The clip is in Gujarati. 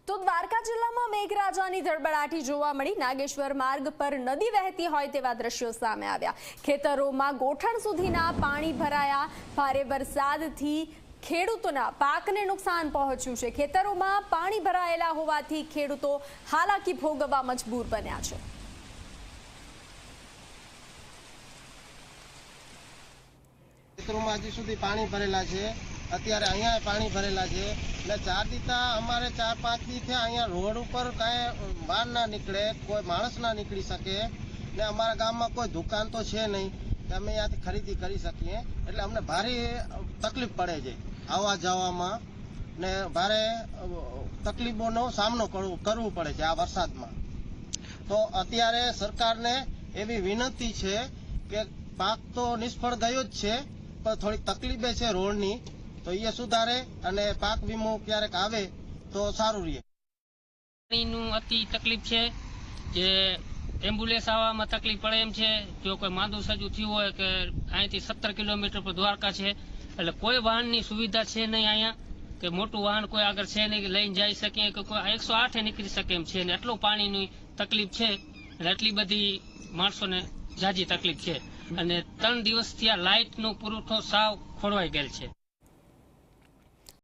તો દ્વારકા જિલ્લામાં મેઘરાજાની ધડબડાટી જોવા મળી। નાગેશ્વર માર્ગ પર નદી વહેતી હોય તેવા દ્રશ્યો સામે આવ્યા। ખેતરોમાં ગોઠણ સુધીના પાણી ભરાયા। ભારે વરસાદથી ખેડૂતોના પાકને નુકસાન પહોંચ્યું છે। ખેતરોમાં પાણી ભરાયેલા હોવાથી ખેડૂતો હાલાકી ભોગવવા મજબૂર બન્યા છે। ખેતરોમાં હજી સુધી પાણી ભરેલા છે। અત્યારે અહીંયા પાણી ભરેલા છે એટલે 4 દીતા અમારે 4-5 દી થયા અહીંયા રોડ ઉપર કાંઈ વાહન ના નીકળે, કોઈ માણસ ના નીકળી શકે ને અમારા ગામમાં કોઈ દુકાન તો છે નહીં કે અમે અહીંયાથી ખરીદી કરી શકીએ। એટલે અમને ભારે તકલીફ પડે છે આવવા જવામાં ને ભારે તકલીફોનો સામનો કરવો પડે છે આ વરસાદમાં। તો અત્યારે સરકારને એવી વિનંતી છે કે પાક તો નિષ્ફળ ગયો જ છે પણ થોડી તકલીફે છે રોડની, તો એ સુધારે અને પાક વીમો ક્યારેક આવે તો સારું રહે। પાણીનું અતિ તકલીફ છે જે એમ્બ્યુલન્સ આવવામાં તકલીફ પડે એમ છે। જો કોઈ માંદું સજુ થયું હોય કે અહીંથી 17 કિલોમીટર પર દ્વારકા છે એટલે કોઈ વાહનની સુવિધા છે નહીં અહીંયા, કે મોટું વાહન કોઈ આગળ છે નહીં કે લઈને જઈ શકીએ કે કોઈ 108 નીકળી શકે એમ છે ને એટલું પાણીની તકલીફ છે એટલે એટલી બધી માણસોને ઝાઝી તકલીફ છે। અને 3 દિવસથી આ લાઇટનો પુરવઠો સાવ ખોરવાઈ ગયેલ છે।